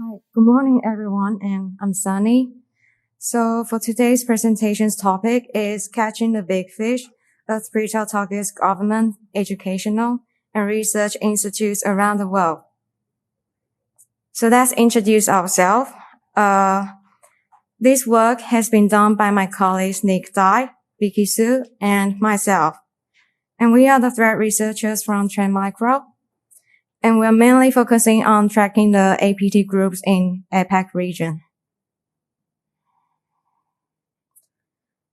Hi, good morning everyone, and I'm Sunny. So for today's presentation's topic is Catching the Big Fish, a Preta targets government, educational, and research institutes around the world. So let's introduce ourselves. This work has been done by my colleagues Nick Dai, Vickie Su, and myself. And we are the threat researchers from Trend Micro. And we're mainly focusing on tracking the APT groups in APAC region.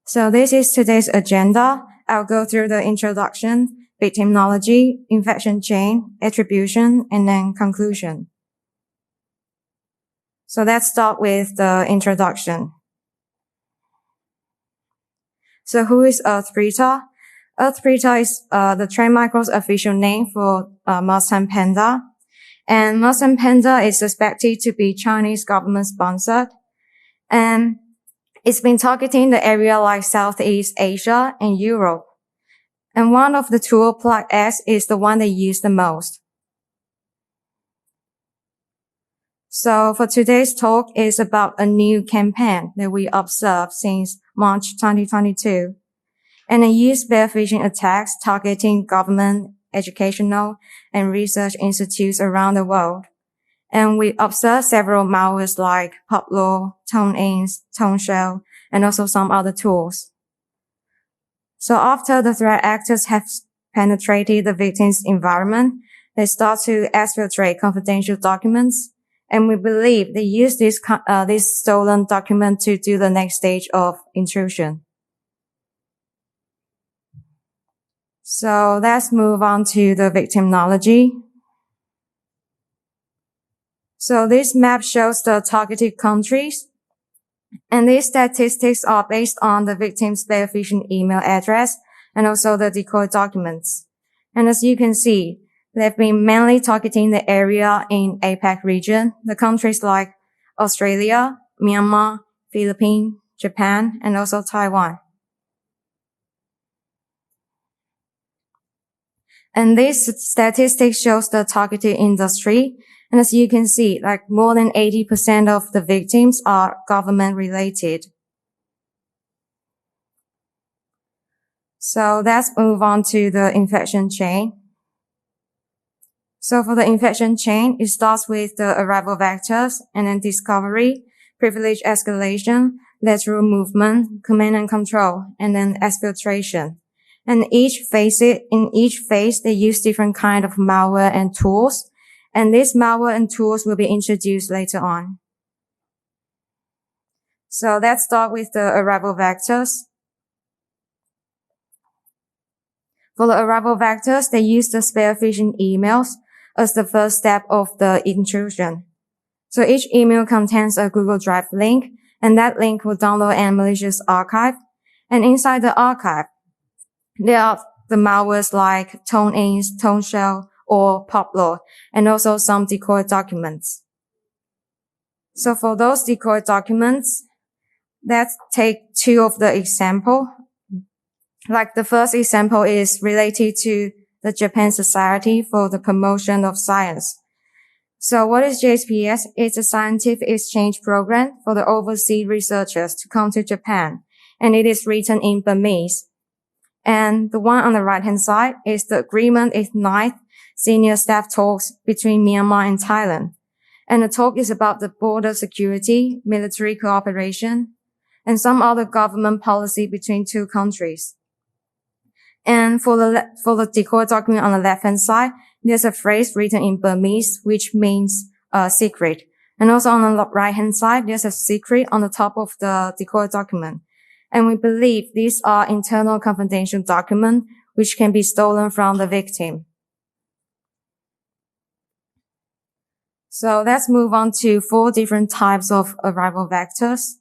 So this is today's agenda. I'll go through the introduction, victimology, infection chain, attribution, and then conclusion. So let's start with the introduction. So who is Earth Preta? Earth Preta is the Trend Micro's official name for Mustang Panda. And Mustang Panda is suspected to be Chinese government sponsored. And it's been targeting the area like Southeast Asia and Europe. And one of the tool Plug X is the one they use the most. So for today's talk is about a new campaign that we observed since March 2022. And a youth spearfishing attacks targeting government, educational, and research institutes around the world. And we observed several malwares like Poplar, ToneInks, ToneShell, and also some other tools. So after the threat actors have penetrated the victim's environment, they start to exfiltrate confidential documents. And we believe they use this stolen document to do the next stage of intrusion. So let's move on to the victimology. So this map shows the targeted countries. And these statistics are based on the victim's spearfishing email address and also the decoy documents. And as you can see, they've been mainly targeting the area in APAC region, the countries like Australia, Myanmar, Philippines, Japan, and also Taiwan. And this statistic shows the targeted industry. And as you can see, like more than 80% of the victims are government related. So let's move on to the infection chain. So for the infection chain, it starts with the arrival vectors and then discovery, privilege escalation, lateral movement, command and control, and then exfiltration. And in each phase, they use different kind of malware and tools. And these malware and tools will be introduced later on. So let's start with the arrival vectors. For the arrival vectors, they use the spearfishing emails as the first step of the intrusion. So each email contains a Google Drive link, and that link will download a malicious archive. And inside the archive, there are the malwares like ToneInks, ToneShell, or Poplar, and also some decoy documents. So for those decoy documents, let's take two of the example. Like the first example is related to the Japan Society for the Promotion of Science. So what is JSPS? It's a scientific exchange program for the overseas researchers to come to Japan, and it is written in Burmese. And the one on the right-hand side is the agreement ignite senior staff talks between Myanmar and Thailand. And the talk is about the border security, military cooperation, and some other government policy between two countries. And for the decoy document on the left-hand side, there's a phrase written in Burmese, which means, secret. And also on the right-hand side, there's a secret on the top of the decoy document. And we believe these are internal confidential documents which can be stolen from the victim. So let's move on to 4 different types of arrival vectors.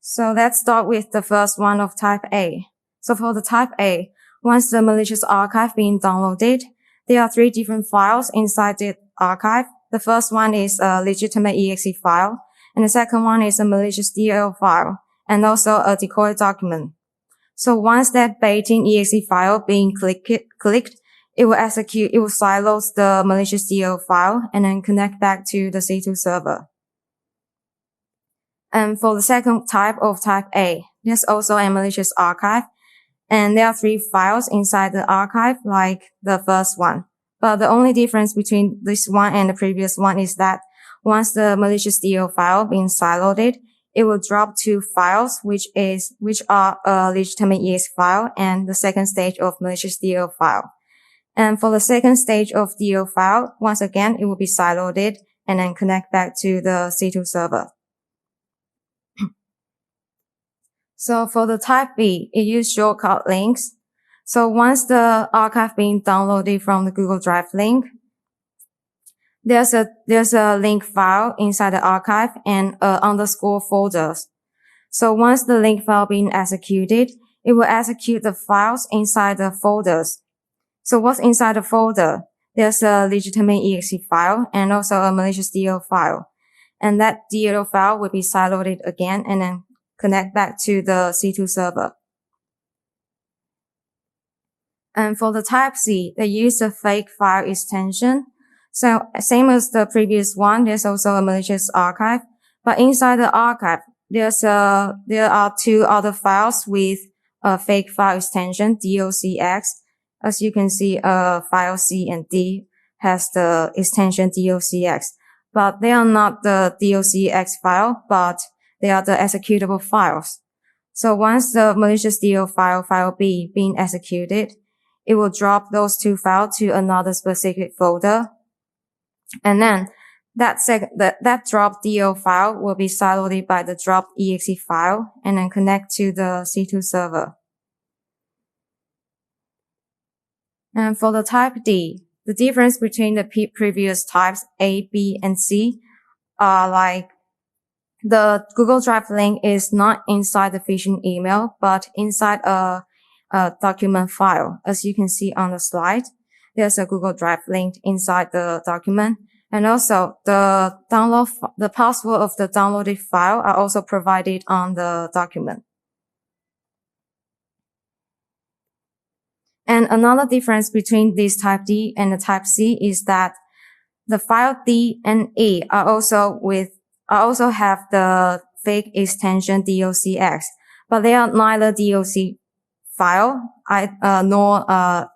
So let's start with the first one of type A. So for the type A, once the malicious archive being downloaded, there are 3 different files inside the archive. The first one is a legitimate exe file, and the second one is a malicious DLL file, and also a decoy document. So once that baiting exe file being clicked, it will execute, it will silos the malicious DLL file and then connect back to the C2 server. And for the second type of type A, there's also a malicious archive. And there are 3 files inside the archive like the first one. But the only difference between this one and the previous one is that once the malicious DO file being siloed, it will drop 2 files, which are a legitimate EX file and the second stage of malicious DO file. And for the second stage of DO file, once again, it will be siloed and then connect back to the C2 server. So for the type B, it uses shortcut links. So once the archive being downloaded from the Google Drive link, there's a link file inside the archive and underscore folders. So once the link file being executed, it will execute the files inside the folders. So what's inside the folder? There's a legitimate exe file and also a malicious DO file. And that DO file will be siloed again and then connect back to the C2 server. And for the type C, they use a fake file extension. So same as the previous one, there's also a malicious archive. But inside the archive, there are 2 other files with a fake file extension, docx. As you can see, file C and D has the extension docx. But they are not the docx file, but they are the executable files. So once the malicious DO file B being executed, it will drop those 2 files to another specific folder. And then that dropped DO file will be siloed by the dropped exe file and then connect to the C2 server. And for the type D, the difference between the previous types A, B, and C are like the Google Drive link is not inside the phishing email, but inside a document file. As you can see on the slide, there's a Google Drive link inside the document. And also the password of the downloaded file are also provided on the document. And another difference between this type D and the type C is that the file D and E also have the fake extension docx, but they are neither doc file nor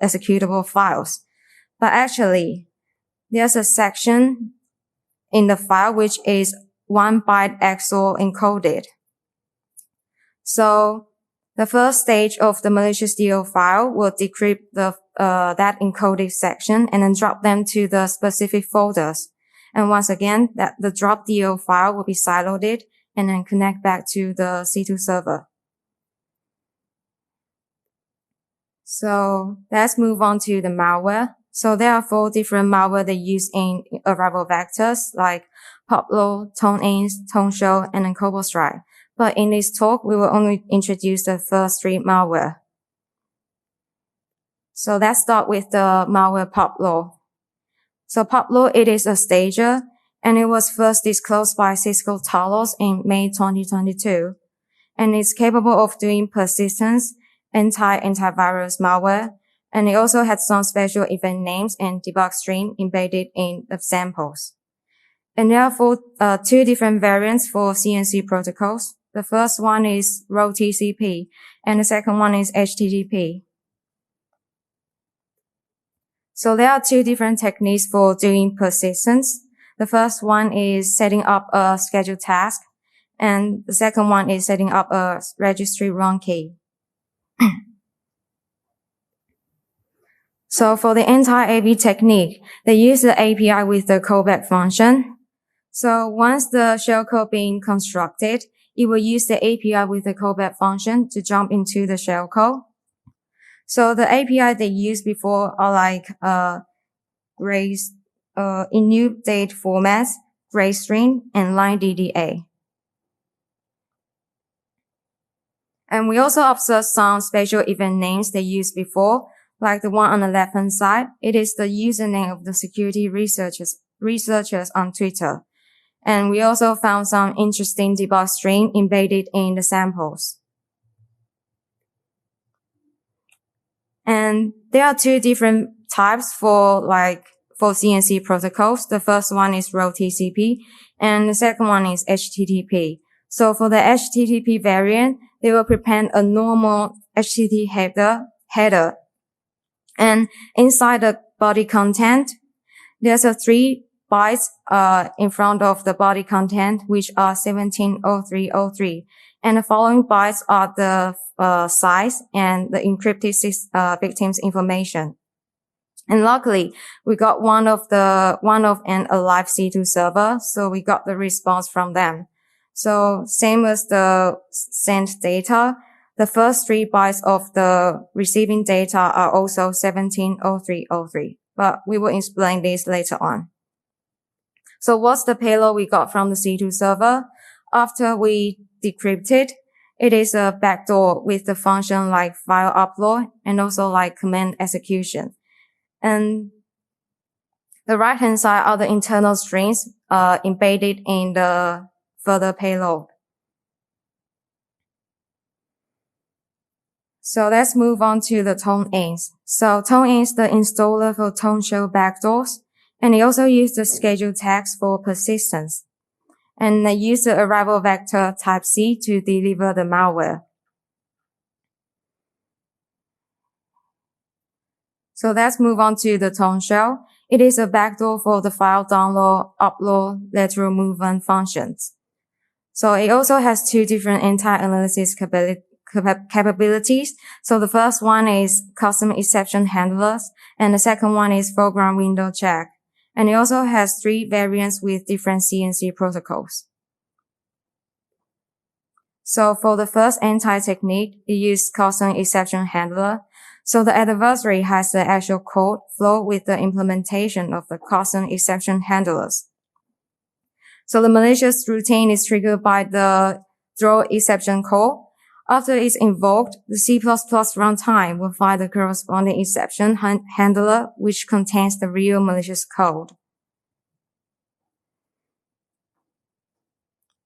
executable files. But actually, there's a section in the file which is 1 byte XOR encoded. So the first stage of the malicious DO file will decrypt that encoded section and then drop them to the specific folders. And once again, the drop DO file will be siloed and then connect back to the C2 server. So let's move on to the malware. So there are 4 different malware they use in arrival vectors like Poplo, ToneInch, ToneShow, and then CobbleStrike. But in this talk, we will only introduce the first 3 malware. So let's start with the malware Poplo. So Poplo, it is a stager, and it was first disclosed by Cisco Talos in May 2022. And it's capable of doing persistence, antivirus malware, and it also had some special event names and debug string embedded in the samples. And there are 2 different variants for CNC protocols. The first one is row TCP, and the second one is HTTP. So there are 2 different techniques for doing persistence. The first one is setting up a scheduled task, and the second one is setting up a registry run key. So for the anti-AV technique, they use the API with the callback function. So once the shellcode being constructed, it will use the API with the callback function to jump into the shellcode. So the API they used before are like init date formats, GraceString, and line DDA. And we also observed some special event names they used before, like the one on the left-hand side. It is the username of the security researchers on Twitter. And we also found some interesting debug string embedded in the samples. And there are 2 different types for CNC protocols. The first one is row TCP and the second one is HTTP. So for the HTTP variant, they will prepare a normal HTTP header. And inside the body content, there's a 3 bytes in front of the body content, which are 170303. And the following bytes are the size and the encrypted victim's information. And luckily, we got one of an alive C2 server, so we got the response from them. So same as the sent data, the first 3 bytes of the receiving data are also 170303. But we will explain this later on. So what's the payload we got from the C2 server? After we decrypt it, it is a backdoor with the function like file upload and also like command execution. And the right-hand side are the internal strings embedded in the further payload. So let's move on to the ToneInst. So ToneInst is the installer for ToneShell backdoors, and they also use the schedule tags for persistence. And they use the arrival vector type C to deliver the malware. So let's move on to the ToneShell. It is a backdoor for the file download, upload, lateral movement functions. So it also has 2 different anti-analysis capabilities. So the first one is custom exception handlers, and the second one is foreground window check. And it also has 3 variants with different CNC protocols. So for the first anti-technique, it uses custom exception handler. So the adversary has the actual code flow with the implementation of the custom exception handlers. So the malicious routine is triggered by the throw exception call. After it's invoked, the C++ runtime will find the corresponding exception handler, which contains the real malicious code.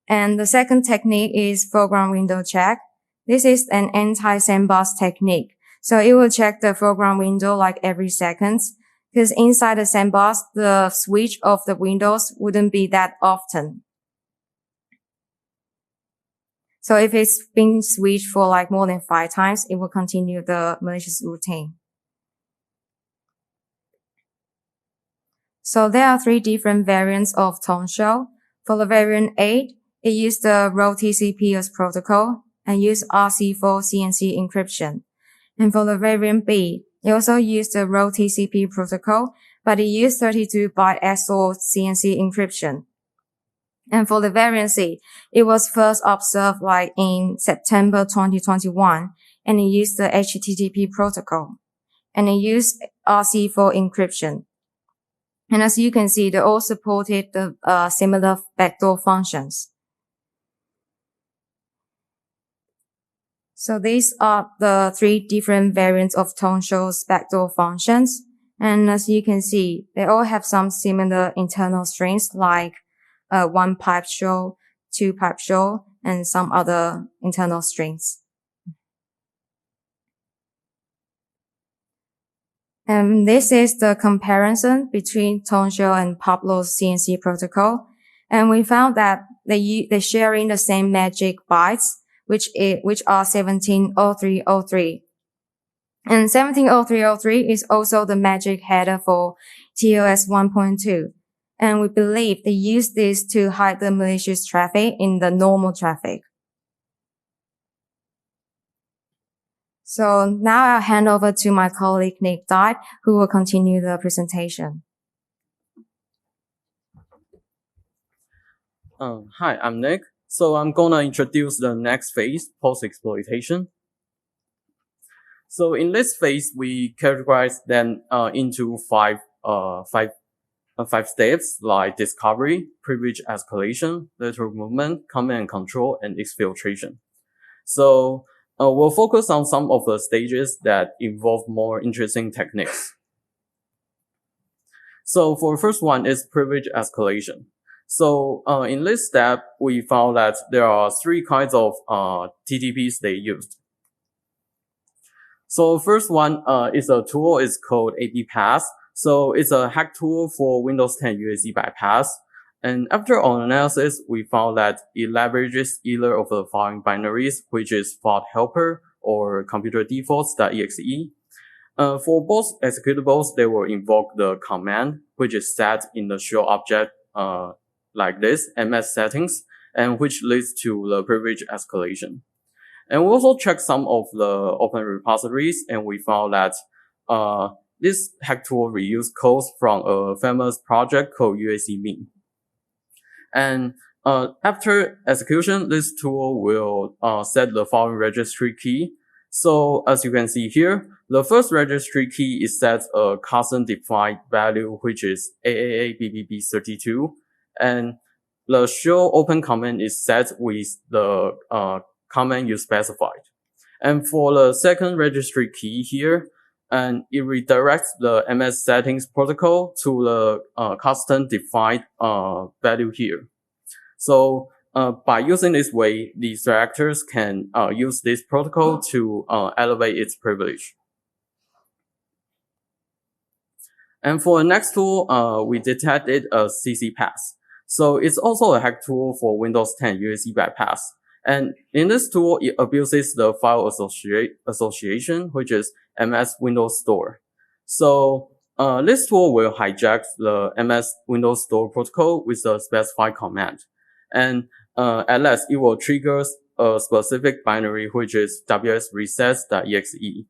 And the second technique is foreground window check. This is an anti-sandbox technique. So it will check the foreground window like every second, because inside the sandbox, the switch of the windows wouldn't be that often. So if it's been switched for like more than 5 times, it will continue the malicious routine. So there are 3 different variants of ToneShell. For the variant 8, it used the row TCP protocol and used RC4 CNC encryption. And for the variant B, it also used the row TCP protocol, but it used 32-byte XOR CNC encryption. And for the variant C, it was first observed like in September 2021, and it used the HTTP protocol. And it used RC4 encryption. And as you can see, they all supported the similar backdoor functions. So these are the 3 different variants of ToneShell's backdoor functions. And as you can see, they all have some similar internal strings like 1 pipe show, 2 pipe show, and some other internal strings. And this is the comparison between ToneShell and Pablo's CNC protocol. And we found that they're sharing the same magic bytes, which are 170303. And 170303 is also the magic header for TLS 1.2. And we believe they use this to hide the malicious traffic in the normal traffic. So now I'll hand over to my colleague Nick Dye, who will continue the presentation. Hi, I'm Nick. So I'm gonna introduce the next phase, post-exploitation. So in this phase, we categorize them into five steps like discovery, privilege escalation, lateral movement, command and control, and exfiltration. So we'll focus on some of the stages that involve more interesting techniques. So for the first one is privilege escalation. So in this step, we found that there are 3 kinds of TTPs they used. So first one is a tool, it's called AP Pass. So it's a hack tool for Windows 10 UAC bypass. And after our analysis, we found that it leverages either of the following binaries, which is fault helper or computer defaults.exe. For both executables, they will invoke the command, which is set in the shell object like this, ms settings, and which leads to the privilege escalation. And we also checked some of the open repositories, and we found that this hack tool reused codes from a famous project called UAC-Min. And after execution, this tool will set the following registry key. So as you can see here, the first registry key is set a custom defined value, which is AAABBB32. And the show open command is set with the command you specified. And for the second registry key here, and it redirects the MS settings protocol to the custom defined value here. So by using this way, the threat actors can use this protocol to elevate its privilege. And for the next tool, we detected a CC pass. So it's also a hack tool for Windows 10 UAC bypass. And in this tool, it abuses the file association, which is MS Windows Store. So this tool will hijack the MS Windows Store protocol with a specified command. And at last, it will trigger a specific binary, which is wsresets.exe.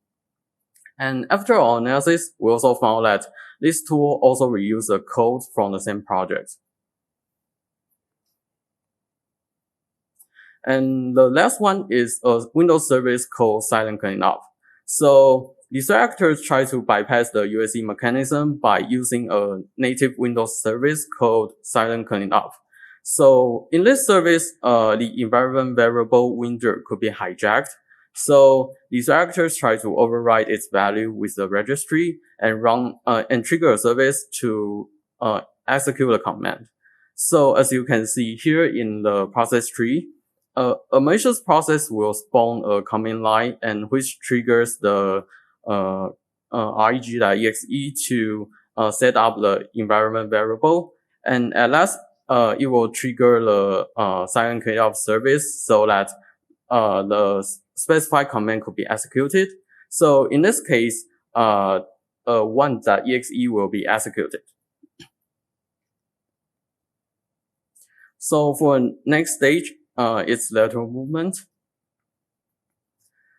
And after our analysis, we also found that this tool also reuses the code from the same project. And the last one is a Windows service called Silent Cleanup. So the threat actors try to bypass the UAC mechanism by using a native Windows service called Silent Cleanup. So in this service, the environment variable window could be hijacked. So the threat actors try to override its value with the registry and run and trigger a service to execute a command. So as you can see here in the process tree, a malicious process will spawn a command line and which triggers the reg.exe to set up the environment variable. And at last, it will trigger the silent cleanup service so that the specified command could be executed. So in this case, one.exe will be executed. So for next stage, it's lateral movement.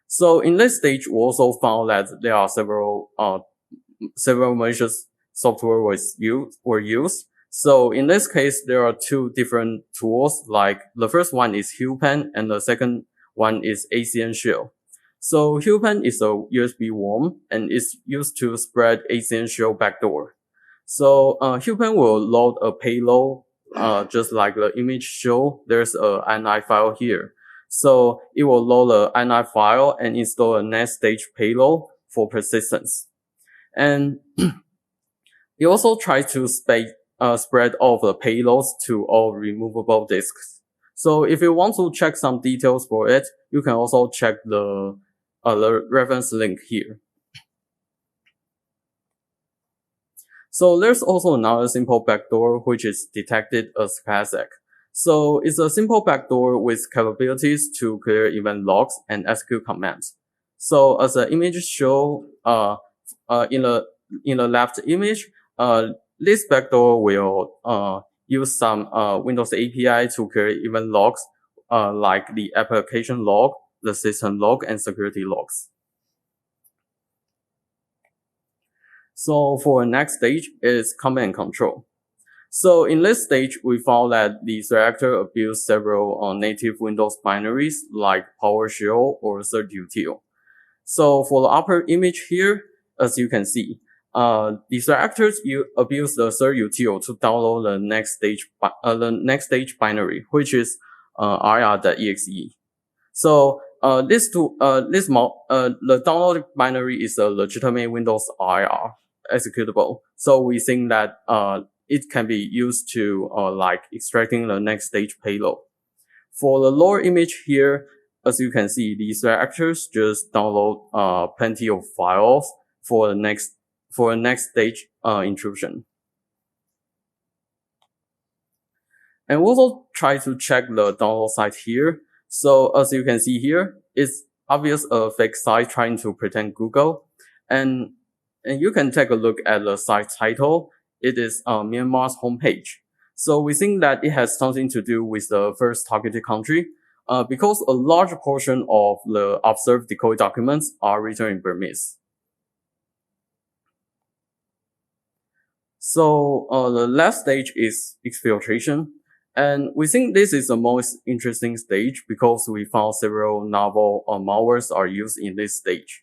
So in this stage, we also found that there are several malicious software were used. So in this case, there are two different tools, like the first one is HuPen and the second one is ACN shell. So HuPen is a USB worm and is used to spread ACN shell backdoor. So HuPen will load a payload, just like the image show. There's a ini file here. So it will load the ini file and install a next stage payload for persistence. And it also tries to spread all the payloads to all removable disks. So if you want to check some details for it, you can also check the reference link here. So there's also another simple backdoor which is detected as classic. So it's a simple backdoor with capabilities to clear event logs and execute commands. So as the image show, in the left image, this backdoor will use some Windows API to clear event logs, like the application log, the system log, and security logs. So for the next stage is command and control. So in this stage, we found that the threat actor abused several native Windows binaries like PowerShell or certutil. So for the upper image here, as you can see, the threat actors abuse the certutil to download the next stage binary, which is rir.exe. So the downloaded binary is a legitimate Windows RIR executable. So we think that it can be used to like extracting the next stage payload. For the lower image here, as you can see, these threat actors just download plenty of files for the next stage intrusion. And we also try to check the download site here. So as you can see here, it's obvious a fake site trying to pretend Google. And you can take a look at the site title. It is Myanmar's homepage. So we think that it has something to do with the first targeted country, because a large portion of the observed decoy documents are written in Burmese. So the last stage is exfiltration. And we think this is the most interesting stage because we found several novel malwares are used in this stage.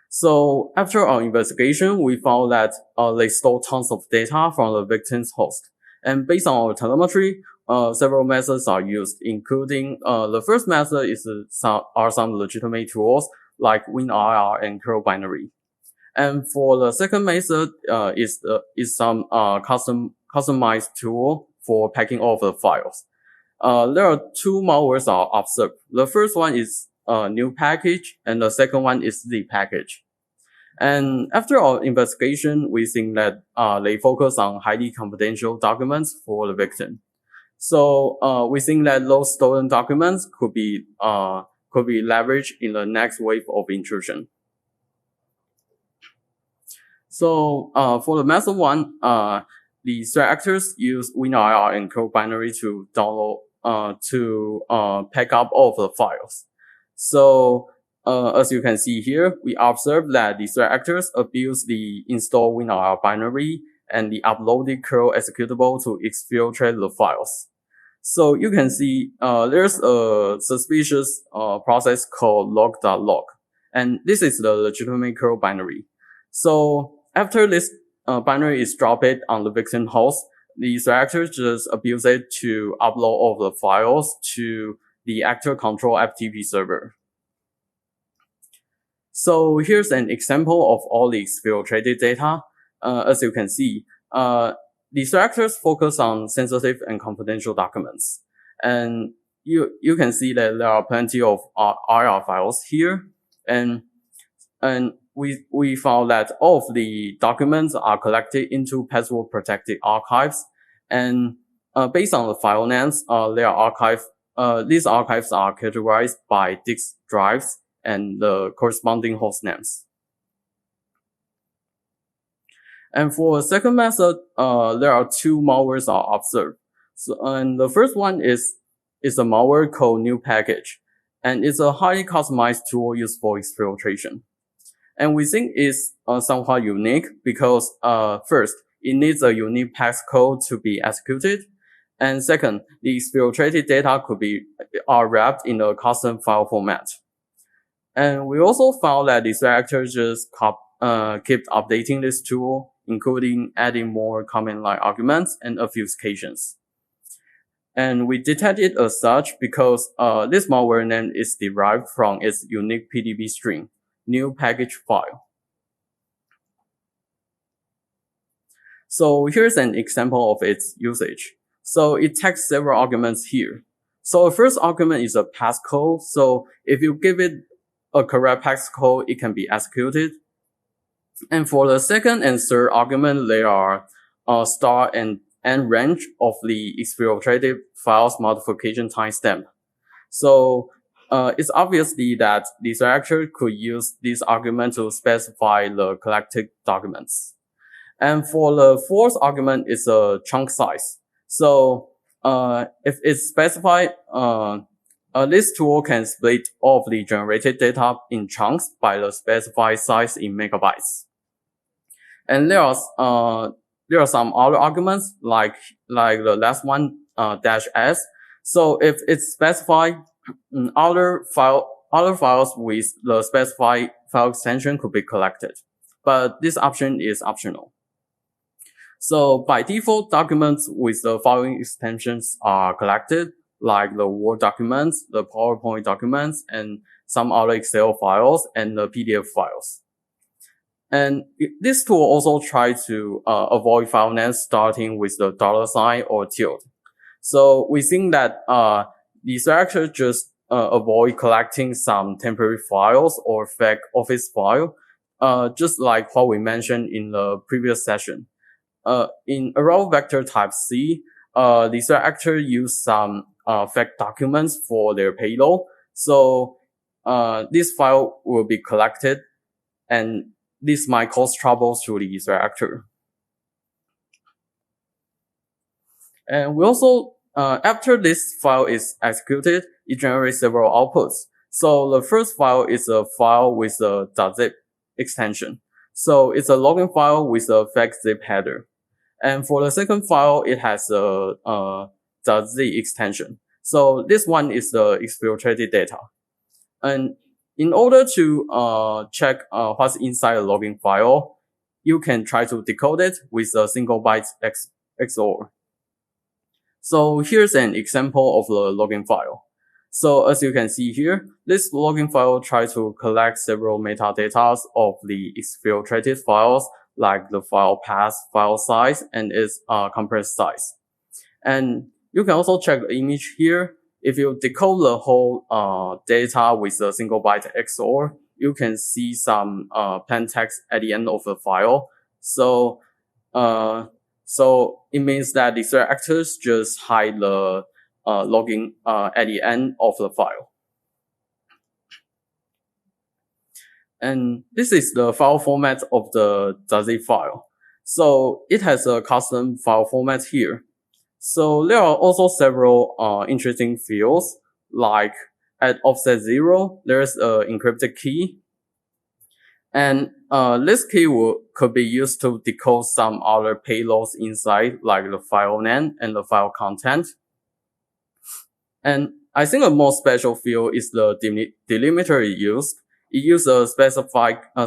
So after our investigation, we found that they stole tons of data from the victim's host. And based on our telemetry, several methods are used, including the first method is some legitimate tools like WinRR and curl binary. And for the second method is some customized tool for packing all of the files. There are two malwares are observed. The first one is new package, and the second one is the package. And after our investigation, we think that they focus on highly confidential documents for the victim. So we think that those stolen documents could be leveraged in the next wave of intrusion. So for the method one, the threat actors use WinRR and curl binary to download pack up all of the files. So as you can see here, we observe that the threat actors abuse the install WinRR binary and the uploaded curl executable to exfiltrate the files. So you can see there's a suspicious process called log.log, and this is the legitimate curl binary. So after this binary is dropped on the victim host, the threat actors just abuse it to upload all the files to the actor control FTP server. So here's an example of all the exfiltrated data. As you can see, the threat actors focus on sensitive and confidential documents. And you can see that there are plenty of RR files here. And we found that all of the documents are collected into password protected archives. And based on the file names, these archives are categorized by disk drives and the corresponding host names. And for the second method, there are two malwares are observed. So, and the first one is a malware called new package, and it's a highly customized tool used for exfiltration. And we think it's somewhat unique because first, it needs a unique passcode to be executed, and second, the exfiltrated data are wrapped in a custom file format. And we also found that the threat actors just kept updating this tool, including adding more command line arguments and obfuscations. And we detected as such because this malware name is derived from its unique PDB string, new package file. So here's an example of its usage. So it takes several arguments here. So the first argument is a passcode. So if you give it a correct passcode, it can be executed. And for the second and third argument, they are start and end range of the exfiltrated file's modification timestamp. So it's obviously that the threat actor could use this argument to specify the collected documents. And for the fourth argument, it's a chunk size. So if it's specified, this tool can split all of the generated data in chunks by the specified size in megabytes. And there are some other arguments like the last one, -s. So if it's specified, other files with the specified file extension could be collected, but this option is optional. So by default, documents with the following extensions are collected, like the Word documents, the PowerPoint documents, and some other Excel files and the PDF files. And this tool also tries to avoid file names starting with the $sign or tilde. So we think that the threat actor just avoid collecting some temporary files or fake office file, just like what we mentioned in the previous session. In arrow vector type C, the threat actor use some fake documents for their payload. So this file will be collected, and this might cause trouble to the threat actor. And we also, after this file is executed, it generates several outputs. So the first file is a file with a .zip extension. So it's a login file with a fake zip header. And for the second file, it has a .z extension. So this one is the exfiltrated data. And in order to check what's inside the login file, you can try to decode it with a single byte XOR. So here's an example of the login file. So as you can see here, this login file tries to collect several metadata of the exfiltrated files, like the file path, file size, and its compressed size. And you can also check the image here. If you decode the whole data with a single byte XOR, you can see some plain text at the end of the file. So it means that the threat actors just hide the logging at the end of the file. And this is the file format of the .zip file. So it has a custom file format here. So there are also several interesting fields, like at offset 0, there's an encrypted key. And this key could be used to decode some other payloads inside, like the file name and the file content. And I think a more special field is the delimiter it used. It uses a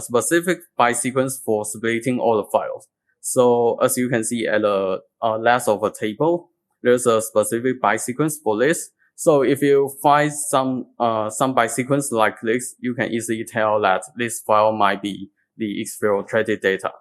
specific byte sequence for splitting all the files. So as you can see at the left of a table, there's a specific byte sequence for this. So if you find some byte sequence like this, you can easily tell that this file might be the exfiltrated data.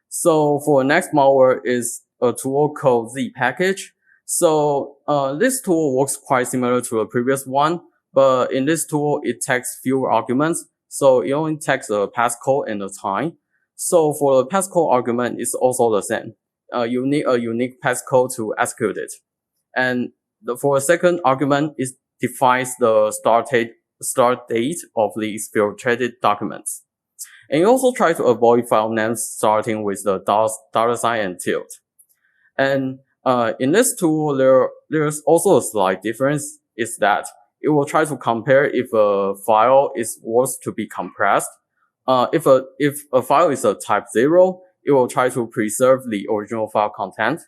So for next malware is a tool called Z package. So this tool works quite similar to the previous one, but in this tool it takes fewer arguments. So it only takes a passcode and a time. So for the passcode argument, it's also the same. You need a unique passcode to execute it. And for the second argument, it defines the start date of the exfiltrated documents. And you also try to avoid file names starting with the dollar sign and tilde. And in this tool, there's also a slight difference, is that it will try to compare if a file is worth to be compressed. If a file is a type 0, it will try to preserve the original file content.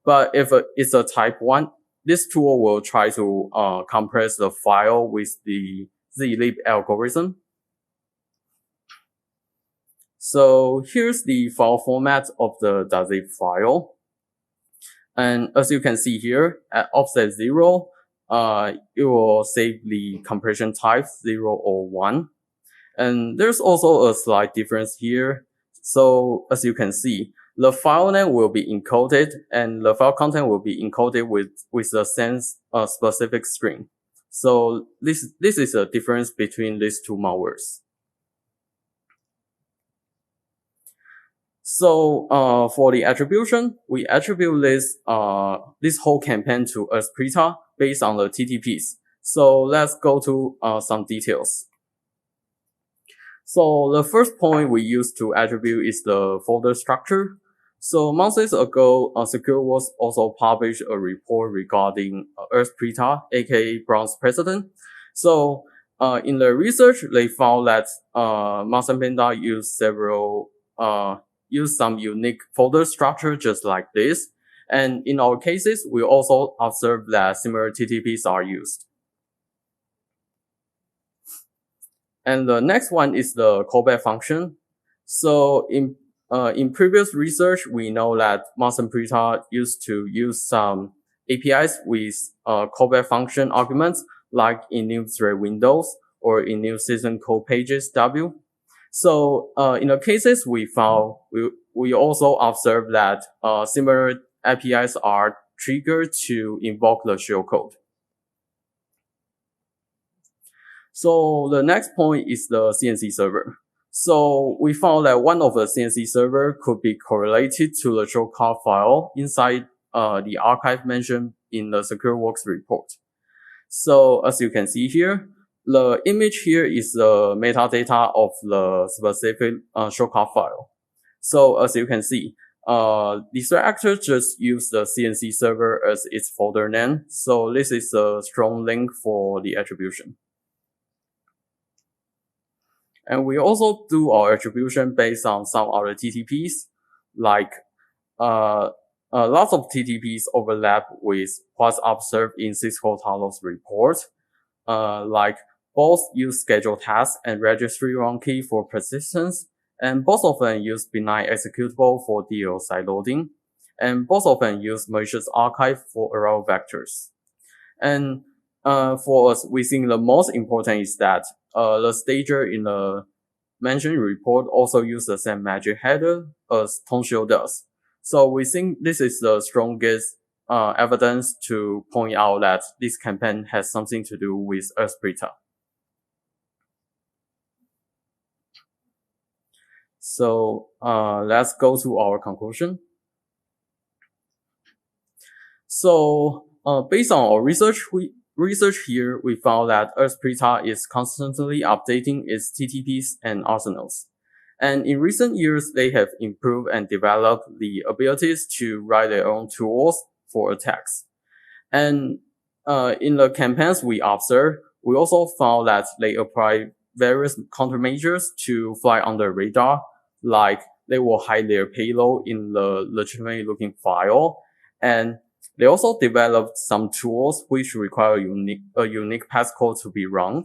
But if it's a type 1, this tool will try to compress the file with the zlib algorithm. So here's the file format of the .zip file. And as you can see here, at offset 0, it will save the compression type 0 or 1. And there's also a slight difference here. So as you can see, the file name will be encoded and the file content will be encoded with the same specific string. So this is a difference between these two malwares. So for the attribution, we attribute this whole campaign to us Preta based on the TTPs. So let's go to some details. So the first point we use to attribute is the folder structure. So months ago, SecureWorks also published a report regarding Earth Preta, aka Bronze President. So in the research, they found that Master Panda use some unique folder structure just like this. And in our cases, we also observe that similar TTPs are used. And the next one is the callback function. So in previous research, we know that Master Preta used to use some APIs with callback function arguments, like in new thread windows or in new system code pages W. So in the cases we found, we also observed that similar APIs are triggered to invoke the shellcode. So the next point is the CNC server. So we found that one of the CNC server could be correlated to the shortcut file inside the archive mentioned in the SecureWorks report. So as you can see here, the image here is the metadata of the specific shortcut file. So as you can see, the threat actor just used the CNC server as its folder name. So this is a strong link for the attribution. And we also do our attribution based on some other TTPs, like lots of TTPs overlap with what's observed in Cisco Talos report, like both use scheduled tasks and registry run key for persistence, and both of them use benign executable for DL sideloading, and both of them use malicious archive for arrival vectors. And for us, we think the most important is that the stager in the mentioned report also use the same magic header as Tongshield does. So we think this is the strongest evidence to point out that this campaign has something to do with Preta. So let's go to our conclusion. So based on our research here, we found that Preta is constantly updating its TTPs and arsenals. And in recent years, they have improved and developed the abilities to write their own tools for attacks. And in the campaigns we observed, we also found that they apply various countermeasures to fly under radar, like they will hide their payload in the legitimately looking file. And they also developed some tools which require a unique passcode to be run.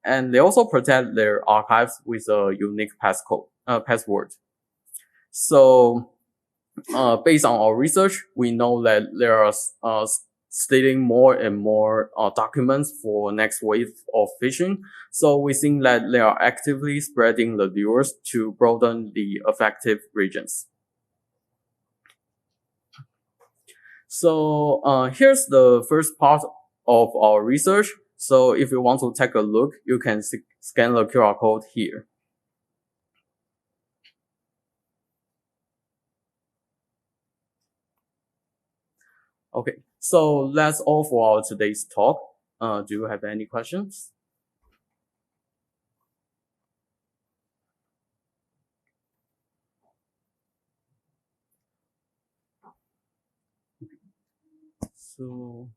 And they also protect their archives with a unique password. So, based on our research, we know that there are stating more and more documents for next wave of phishing. So we think that they are actively spreading the lures to broaden the effective regions. So here's the first part of our research. So if you want to take a look, you can scan the QR code here. Okay, so that's all for our today's talk. Do you have any questions? So,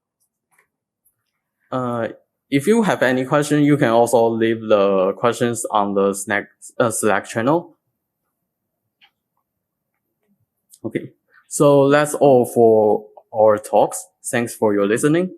if you have any question, you can also leave the questions on the Slack channel. Okay, so that's all for our talks. Thanks for your listening.